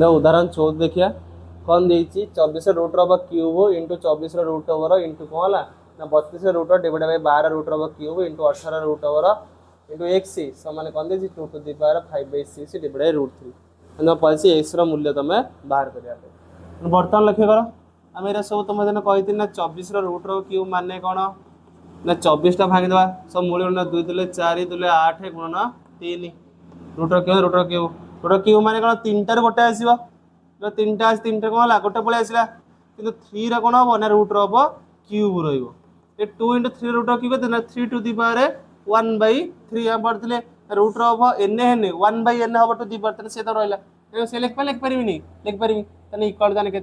उदाहरण 14 देखिए कौन देती 24 रूट रब cube into 24 root over into कौन है ना 32 रूट डिवाइड बाय 12 रूट रब cube into 18 root over into x समान कौन देती 2 to the power 5/6 divide by root 3 पड़े एक्स रूल्य तुम बाहर करने बर्तमान लक्ष्य कर आम ये सब तुम दिन कही ना 24 रूट रब क्यूब माने कौन ना 24टा भांगीदे सब मूल्य ना 2 दूले 4 दूले 8 गुणन 3 रूट क्यूब माने कौन 3टार गोटे आसो जो 3टा 3टा कौन है गोटे पलि आसला कि 3 कौन हम ना रूट रब क्यूब रो 2 इंटू 3 रूट क्यूब ना 3 टू दी पावर 1/3 हम पढ़ते रूट रब एन एन 1/n हम टू दी पावर से तो रहा से लिखिपारि लिखिपारि इक्वल जाने के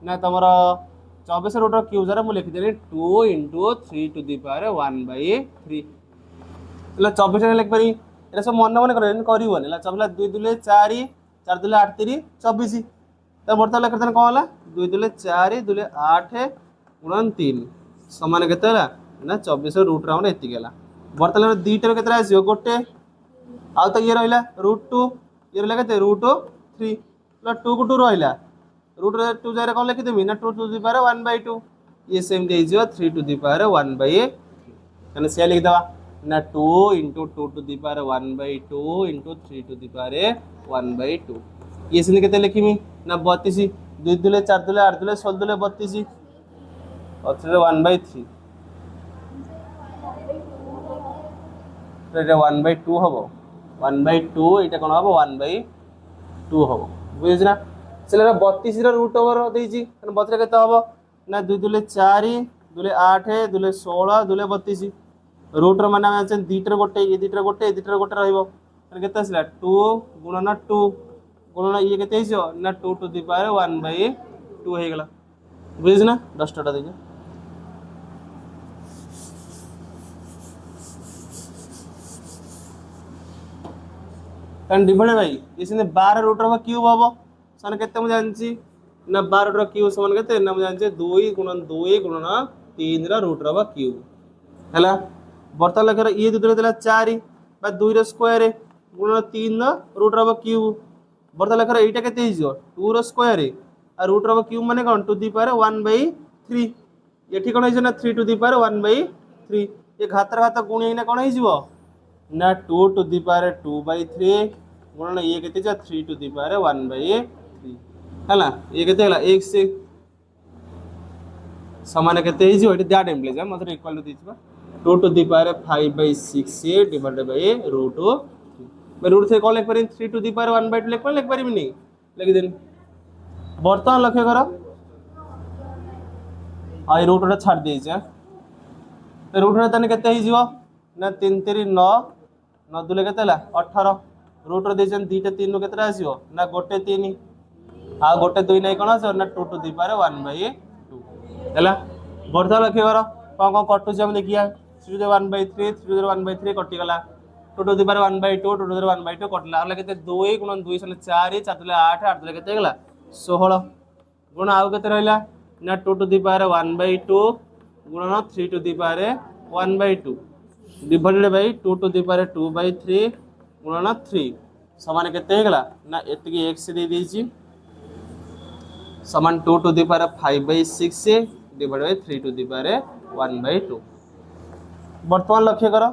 ना तुम 24 रूट क्यूब द्वारा मुझे लिखिदेली 2 इंटू 3 टू दी पावर 1/3 24 लिखिपारि ये सब मन मन कर 2 दूले 4 4 दूले 8 3 24 तो बर्तमान लिखते कौन है 2 दूले 4 दूले 8 गुणन 3 समान के ना 24 रूट राउंड एतिक बर्तमान दुईटार के आसो गोटे आउ तो ये रहा रूट 2 ये रहा के रूट 3 2 को 2 रहा रूट 2 जगह कौन लिखिदेवी ना 2 टू दी पावर 1/2 ये सेमती 3 टू दी पावर 1/3 से लिखिदे ना 2 into 2 to the power 1/2 into 3 to the power 1/2 ये से के लिखी ना 32 2 दूले 4 दूले 8 दूले 16 दूले 32 और 1/3 1/2 हम 1/2 ये कौन हम 1/2 हम बुझे से 32 रूट ओवर देती 32 के हम ना 2 दूले 4 दूले 8 दूले 16 दूले 32 रूटर मान दुईटार गोटे ये दुईटार गोटे दुईटार गोटे रहा 2 गुणन 2 गुणन ये के ना 2 टू दी पावर 1/2 हो गला बुझे ना 10टा देखिए डिवाइड भाई ये 12 रूट रब क्यूब हम सान के मुझे ना 12 रूट क्यूब समान के ना मुझे 2 गुणन 3 रूट रब क्यूब है बर्तमान लक्ष्य ये दूसरे 4 2 स्क्वायर गुणन 3 रूट रब क्यूब बर्तमान लक्ष्य यहाँ के 2 स्क्वायर आ रूट रब क्यूब माने कौन टू दी पावर 1/3 ये कौन है ना 3 टू दी पावर 1/3 ये घातर घात गुणी कौन हो ना 2 टू दी पावर 2/3 गुणन ये के 3 टू दी पावर 1/3 है ये के एक्स समान के दैट इम्प्लाइज मतलब equal to 2 to the power 5/6 divide by root 3 root 3 कौन लिख पारि 3 टू दी पावर 1/2 लिख पारि नहीं लिखिदेली बर्तमान लक्ष्य कर आई रूट छाड़ दे रूट के ना 3 3 9 9 दूले के 18 रूट दीटा 3 के आसो ना गोटे 3 आ गोटे 2 नहीं कौन आस ना 2 टू दी पावर 1/2 है बर्तमान लक्ष्य कर कौन कौन कटुचे हम देखिए 3 टू 1/3 3 टू 1/3 कटिगला 2 टू दी पावर 1/2 2 टू 1/2 कटला 2 गुणन 2 4 4 दूले 8 8 दूले के 16 गुण आउ के रहा ना 2 टू दी पावर 1/2 गुणन 3 to the power 1/2 divided by 2 to the power 2/3 गुणन 3 समान के ना एतिक एक्स दे देछि समान 2 to the power 5/6 divide by 3 to the power 1/2 बर्तमान लक्ष्य कर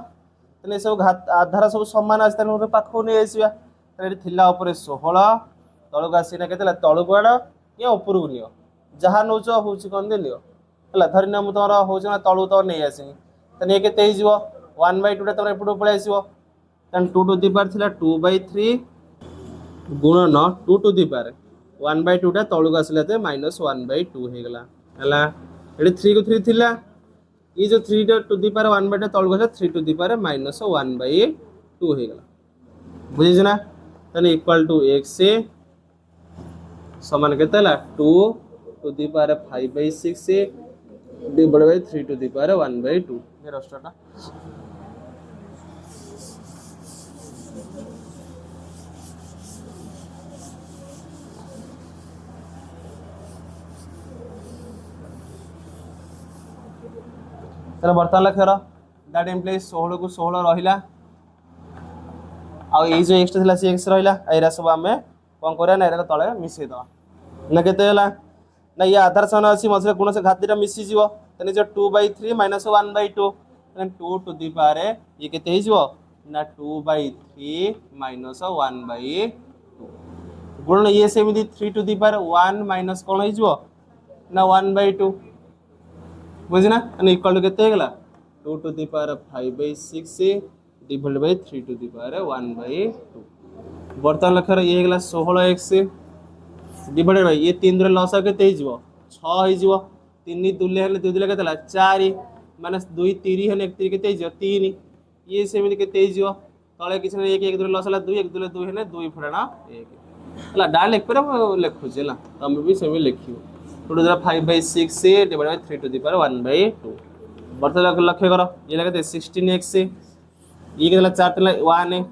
तेने सब आधार सब सामान आसता पाखक नहीं आसवा ये 16 तलक आसना के तलक आड़ या उपरक नियो जहाँ नौ हूँ कौन दे नियो है धरना मुझे तुम हूँ तलू तो नहीं आसनी तेने ये के 1/2 तुम एपट पलि आसो 2 टू दी पावर 2/3 गुणन 2 टू दी पावर 1/2 तलक आसला -1/2 होगला है 3 को 3 थिला ये जो 3 टू दी पावर 1/2 तलक आस 3 टू दी पावर -1/2 होगला बुझे ना तेने इक्वल टू एक्स समान के 2 to the power 5/6 divide by 3 to the power 1/2 ये रास्ताटा बर्तमान लक्ष्य दैट इम्प्लाइज 16 को 16 रहा आ जो एक्स था सी एक्स रहा सब आम कौन करिया ना एरा तले मिसई दवा ना केते होला ना ये आधार सान अछि मझे गुण से घात दिटा मिसी जीवो तने जो 2/3 - 1/2 तने 2 टू दी पावर ये केते हे जीवो ना 2/3 - 1/2 गुण ये सेमिति 3 टू दी पावर 1 माइनस कोन हे जीवो ना 1/2 बुझिना अनि इक्वल टू केते हेगला 2 to the power 5/6 divide by 3 to the power 1/2 बर्तमान लक्ष्य ये हेगला 16x डिवाइडेड बाय ये 3 रे लॉस केते हे जीवो 6 हे जीवो 3 दुले हेले 2 दुले केतेला 4 माइनस 2 3 हेले 1 3 केते हे जीवो 3 ये सेमिति केते हे जीवो तळे किछ 1 1 दुले लॉस हला 2 1 दुले 2 हेले 2 फड़ना 1 हला डाल लिख पर लिखु जेला तुम भी सेमि लिखियो 2 to the 5/6 divide by 3 to the power 1/2 बर्तमान लक्ष्य करो ये लगे 16x ये केला 4 तला 1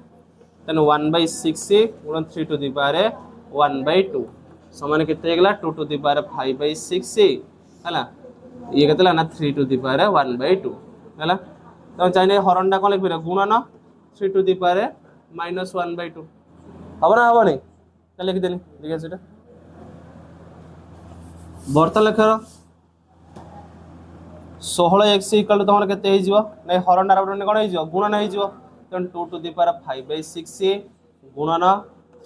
तन 1/6 गुणन 3 टू द पावर 1/2 समान केते गेला 2 टू द पावर 5/6 हला ये केतला ना 3 टू द पावर 1/2 हला तो चाइने हरणडा कोन लिख गुणन 3 टू द पावर -1/2 अब ना हबनी लिख देनी देखिए सेटा बर्तमान लक्ष्य 16x इक्वल तुम केते हे जिवो नै हरणडा रबडने कोन हे जिवो गुणन हे जिवो तन 2 टू द पावर 5/6 गुणन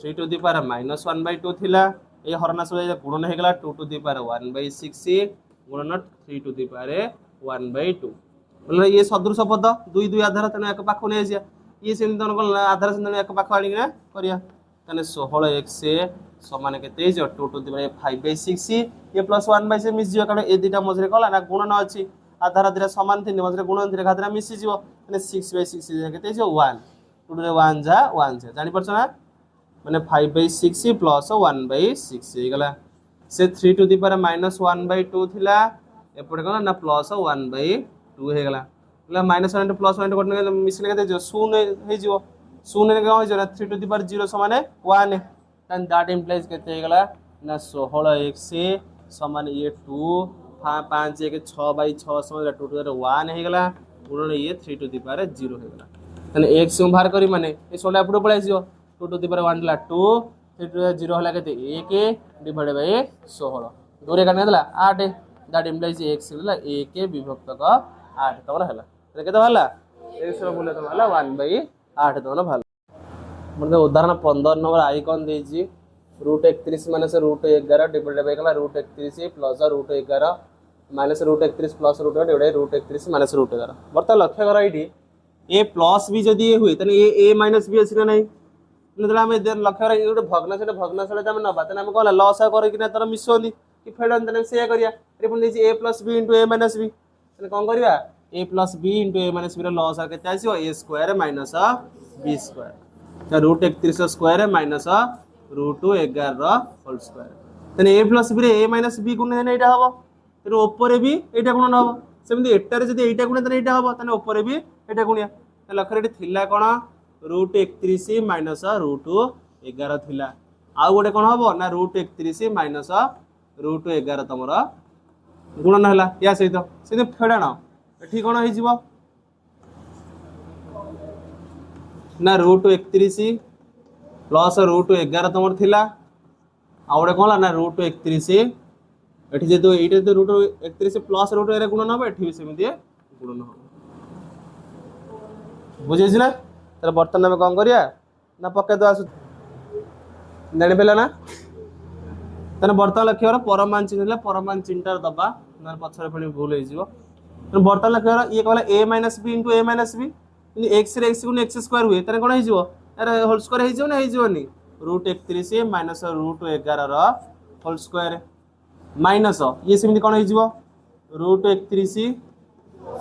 3 टू द पावर -1/2 थिला ए हरणा सब गुणन हे गेला 2 टू द पावर 1/6 गुणन 3 टू द पावर 1/2 बोले ये सदृश पद 2 2 आधार तने एक पाखो नै जिया ये सेम तन कोन आधार से एक पाखो आनी ना करिया तने 16x समान केते जो 2 टू द पावर 5/6 ये प्लस 1/6 मिस जियो कारण ए दिटा मझरे कला ना गुणन अछि आधार दिरा समान थिने मझरे गुणन थिरे घातरा मिसी जिवो तने 6/6 केते जो 1 2 रे 1 जा 1 जा जानि परछ ना माने 5/6 प्लस 1/6 हे गला से 3 टू द पावर -1/2 थिला एपटे गला ना प्लस 1/2 हे गला -1 प्लस 1 कोन मिसले केते जो 0 हे जिवो 0 ने कौन हो 3 टू द पावर 0 समान 1 देन दैट इंप्लाइज केते हे गला ना 16x समान ये 2 5 1 6/6 समान 2 टू द पावर 1 हे गला गुणन ये 3 टू द पावर 0 हे गला तने x बाहर करी माने ए 16 अपडो पळाइ जियो 2 टू द पावर 1 ला 2 3 टू द 0 हला केते 1 डिवाइड बाय 16 दूरे काने देला 8 दैट इंप्लाइज x हला 1 विभक्त का 8 तमरा हला केते हला x रो मूल्य तो हला 1/8 तमरा भाल मतलब उदाहरण 15 नंबर आइकन देजी √31 माइनस √11 डिवाइड बाय कला √31 plus √11 minus √31 plus √11 divide √31 minus √11 बर्तमान लक्ष्य करा इडी ए प्लस भी जदी ए हुई तने ए माइनस भी अछि ना नहीं मतलब हम लक्ष्य करा ए भग्नांश हम नबा तने हम कहला लॉस करे कि ना तर मिसोनी कि फेडन तने से करिया रे पुन देजी a + b * a - b तने कोन करिया a + b * a - b row loss आ केते आसीओ a square minus b square तो √31 स्क्वायर माइनस √11 रो होल स्क्वायर तने a + b रे a - b गुण हेने एटा हबो तेरो ऊपर भी एटा गुण हबो सेमति एटा रे जदी एटा गुण तने एटा हबो तने ऊपर भी एटा गुणिया त लक्ष्य रे थिला कोन √31 माइनस √11 थिला आ गोटे कोन हबो ना √31 माइनस √11 तमरा गुणन हला या सहित से फेडाण एठी कोन हे जिवो ना √31 प्लस √11 तमर थिला आ गोटे कोन ना √31 एठी जे तो एठी तो √31 प्लस √11 गुणन हबो एठी भी सेमि गुणन हबो बुझे छी ना तर बर्तन में कोन करिया ना पके दो आसु जानि पेला ना तने बर्तन लक्ष्य कर परमान चिन्ह परमान चिन्हटार दबा ना पछरे फणी भूल हे जिवो तने बर्तन लक्ष्य कर ये कहला a - b * a - b in x रे x गुण x स्क्वायर हुए तने कोन हे जिवो अरे होल स्क्वायर हे जिवो ना हे जिवोनी √31 माइनस √11 रो होल स्क्वायर माइनस ये सेमि कोन हे जिवो √31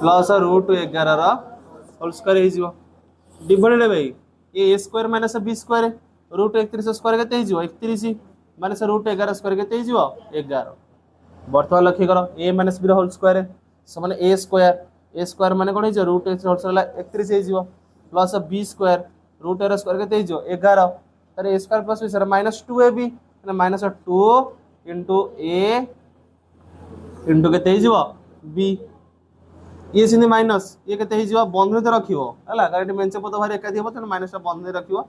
प्लस √11 रो होल स्क्वायर हे जिवो डिवाइडेड बाय ये a square minus b square √31 square केते हे जिवो 31 माइनस √11 स्क्वायर केते हे जिवो 11 वर्तमान लक्ष्य करो a - b रो होल स्क्वायर समान a स्क्वायर माने कोन हे जिवो √31 होल स्क्वायर 31 हे जिवो प्लस b स्क्वायर √11 स्क्वायर केते हे जिवो 11 तर a square plus b sir -2ab माने -2 इनटू a इनटू केते हे जिवो b ये सिनी माइनस ये केते हे जिवो बंधन तो रखिवो हला कारण मेंचे पद भारी एकाधी हो त माइनस बंधन रखिवो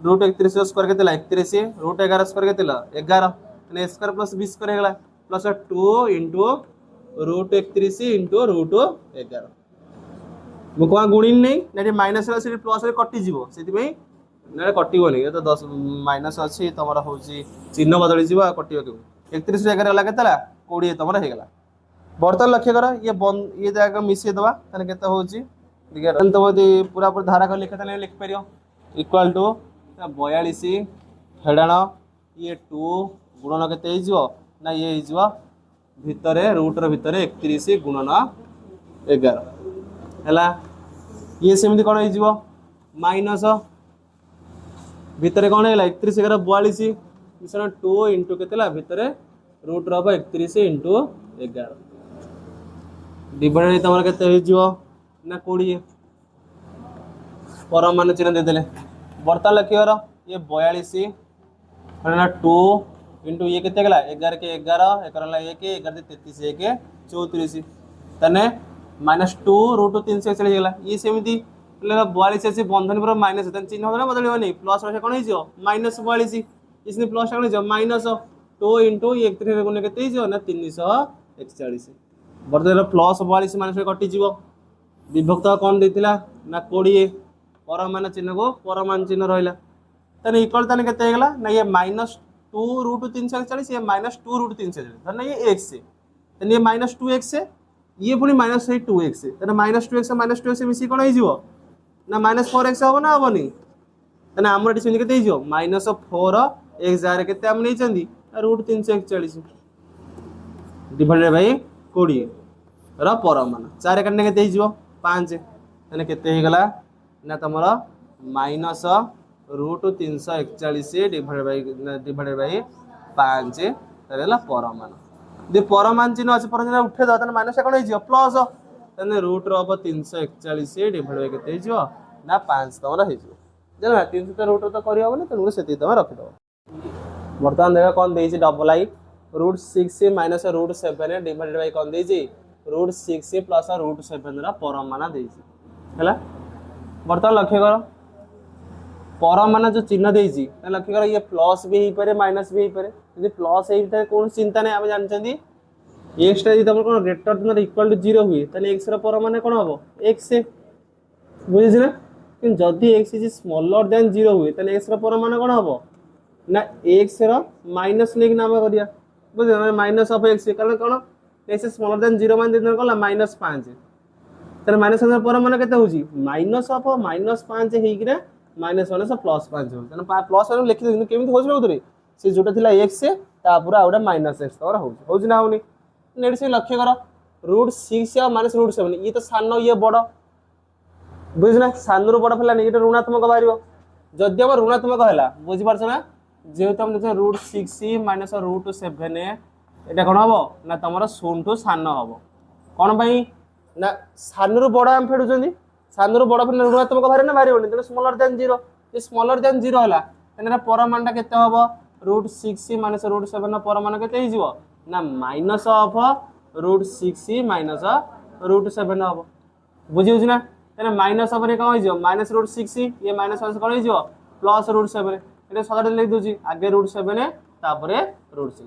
रूट 31 स्क्वायर के 31 रूट 11 स्क्वायर के 11 A square plus B square होगा plus 2 into root 31 into root 11 मु कौन गुणी नहीं ना माइनस प्लस कटिज से ना कटोनी ये तो 10 माइनस अच्छी तुम हूँ चिन्ह बदली जा कटो क्यों 31 11 गला के 20 तुम होगा बर्तमान लक्ष्य कर ये जगह मिसेदवा के तुम पूरा पूरा धारा कर लिखे लिखिपर इक्वाल टू 42 फेड़ाण ये 2 गुणन के ना ये भितर रूटर भितर 31 गुणन 11 है ये सेमती कौन हो माइनस भितर कौन है 31 11 42 मिश्रण 2 इंटू के भितर रूट हम 31 इंटू 11 डिवाइड तुम के ना 20 परम मान चिन्ह देदेले बर्तमान लक्ष्य ये 42 2 इंटू ये के 11 के 11 1 11 33 1 34 तने -2 रूट 341 गला ये सेमती 42 अच्छी बंधन पर माइनस चिन्ह होगा ना बदल प्लस कौन हो -42 इसमें प्लस कौन हो माइनस 2 इंटू 31 गुण के ना 341 बर्तमान प्लस 42 माइनस कटिज विभक्त कौन देता ना 20 परमान चिन्ह को परमान चिन्ह रहा तेना इक्वल तेना के ना ये -2 रूट 341 ये -2 रूट 341 ना ये x से तेना ये -2x से ये पुणी -2x से तेना -2x मिसी कौन हो ना -4x हम ना हेनी तेना आम ये सेमती के -4x जार के रूट 341 डिवाइडेड बाय 20 परमान 4 काटने के 5 तेना केगला ना तुम माइनस रूट 341 डिवाइडेड बाय 5 परमान जो परमान चिन्ह अच्छे पर उठे दे माइनस कौन हो प्लस तेना रूट हम 341 डिवाइड बाय के ना 5 तुम हो 300 रूट तो करहबन तेणु से तुम रखिद बर्तमान देखा कौन दे double I root 6 minus root 7 divided by कौन दे रूट 6 प्लस रूट 7 परमान दे बर्तमान लक्ष्य कर परमान जो चिन्ह देती लक्ष्य कर ये प्लस भी हो पारे माइनस भी हो पारे यदि प्लस हो कौन चिंता नहीं आम जानते एक्स तुम कौन ग्रेटर देन इक्वल टू 0 हुए तो एक्स परमान कौन हम एक्स बुझे ना कि जदि एक्स इज स्मॉलर देन 0 हुए तो एक्स परमान कौन हम ना एक्स माइनस लेकिन आम कर बुझे माइनस ऑफ एक्स कारण कौन एक्स स्मॉलर देन 0 मान कौन -5 तेरे माइनस परमान के माइनस ऑफ -5 होना -1 +5 हो प्लस लिखी केमी हो सी जोटा थी एक्स पूरा गोटे -x तमर हो ना होनी नेक्स्ट से लक्ष्य कर रूट 6 और माइनस रूट 7 ये तो सान ये बड़ बुझना सान रू बड़ फैलानी ये ऋणात्मक बाहर जदि आम ऋणात्मक है बुझीपार ना जेहेतु आम देखते रूट 6 माइनस रूट 7 यहाँ कौन हम ना तुम शून टू सान हम कौन ना सान रू बड़ आम फेड़ुं सान रू बड़ फेर ऋणात्मक बाहर ना बाहर तेनाली स्मॉलर देन 0 ये स्मॉलर देन 0 है तेना परमानटा के रूट 6 माइनस रूट 7 परमान के ना minus of root 6 minus root 7 हम बुझे ना तेना माइनस ऑफ कौन हो माइनस रूट 6 ये माइनस माइनस कौन हो प्लस रूट 7 ये सदा लिख दूसरी आगे रूट 7 तापर रूट 6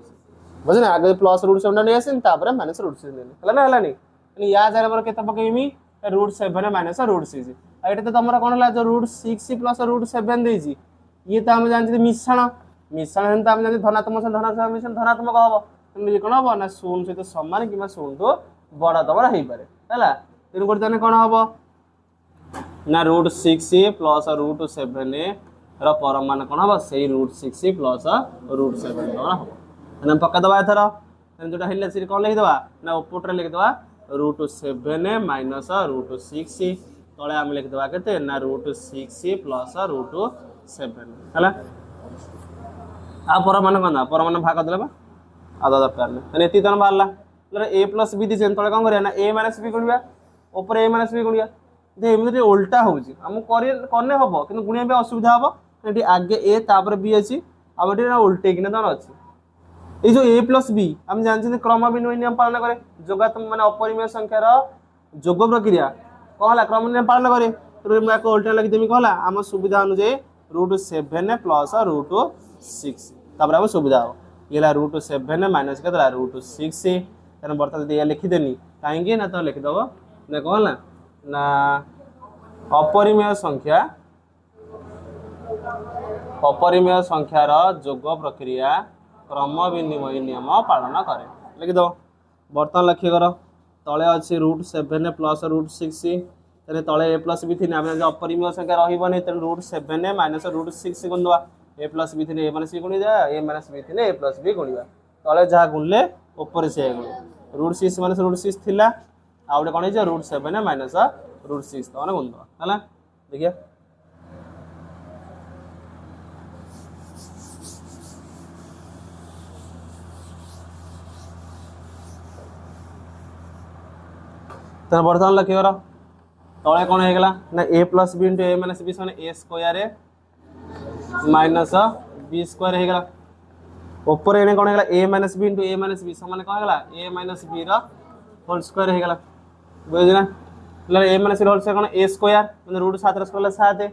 बुझे ना आगे प्लस रूट 7 नहीं आसे माइनस रूट 6 है ना या जगह के पकईमी रूट 7 माइनस रूट 6 ये तो तुम कौन है जो रूट 6 प्लस रूट 7 देती ये तो आम जानते मिश्रण मिश्रण तो आम जानते धनात्मक से धनात्मक मिश्रण धनात्मक हम ये कौन हम ना शून्य सहित सामान कि शून्य तो बड़ तुम हो पाए है तेणुक कौन हम ना रूट 6 प्लस रूट 7 परमान कौन हम से रूट 6 प्लस रूट 7 हम पकईदे एथर जो है कौन लिखिदे ना उपटे लिखिदे रूट 7 माइनस रूट 6 तले आम लिखिदे के ना रूट 6 प्लस रूट 7 है आ परमान कौन परमान भाग देला आधा दरकार नहीं ये तुम बाहर ए प्लस बी दीजिए तले कौन करा ए माइनस बी गुणिया ऊपर ए माइनस बी गुणिया एमती उल्टा होमको कने हम कि गुणिया भी असुविधा हम ये आगे ए तापर बी अच्छी आम ये उल्टे कि तुम अच्छी ये जो ए प्लस बी आम जानते क्रम विनिमय नियम पालन करे जोगात्मक माने अपरिमेय संख्यार जोग प्रक्रिया कौन है क्रम नियम पालन करे मुझे उल्टा लगिदेमी कौन आम सुविधा अनुजाई √7 प्लस √6 तापर हम सुविधा हो ये √7 माइनस के √6 तेना बर्तमान यदि लिखिदेनी कहीं ना तो लिखिदेव ना कौन ना अपरिमेय संख्यार जोग प्रक्रिया क्रम विनिमय नियम पालन करे लिखिदेव बर्तमान लक्ष्य कर तले अच्छी √7 प्लस √6 तेरे तले a प्लस बी थी आम अपरिमेय संख्या रही तेणु √7 माइनस √6 गुणवा a प्लस बी थी a माइनस बी गुणिदा a माइनस बी थी a प्लस बी गुणवा तले जहाँ गुणले ऊपर से √6 माइनस √6 थिला आ गोटे कौन है √7 माइनस √6 तो मैंने गुणदवा है देखिए तो बर्तमान लक्ष्य कर तले कौन होगा ना a plus B into a minus B समान a square minus b square होगा ऊपर एने कौन होगा a minus B into a minus B समान कौन होगा a minus B whole square होगा बुझे ना a माइनस होल स्क्वायर कौन a स्क्वायर मैंने √7 square 7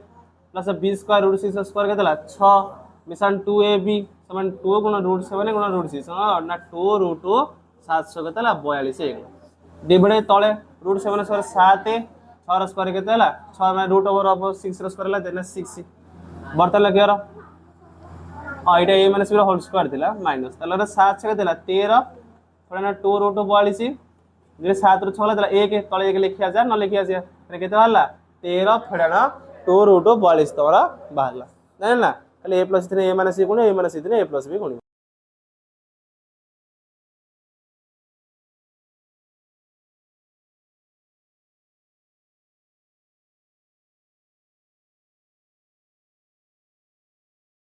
plus b square √6 square के 6 मिशन 2ab समान 2 गुण √7 गुण √6 ना 2 √7 के 42 होगा डिवाइड तले √7 स्क्वायर 7 6 स्क्वायर के 6 मैं √6 स्क्वायर देना 6 बर्तमान लगे हाँ ये a minus B whole square थी माइनस ताल 7 के 13 थोड़ा ना 2 √42 जे 7 ରୁ 6 ला 1 तले 1 लिखिया जा न लिखिया जा केते बाहरला 13 फेडाना 2 √42 तोरा बाहरला ना खाली a plus 3 a minus b गुण a minus 3 a plus b गुण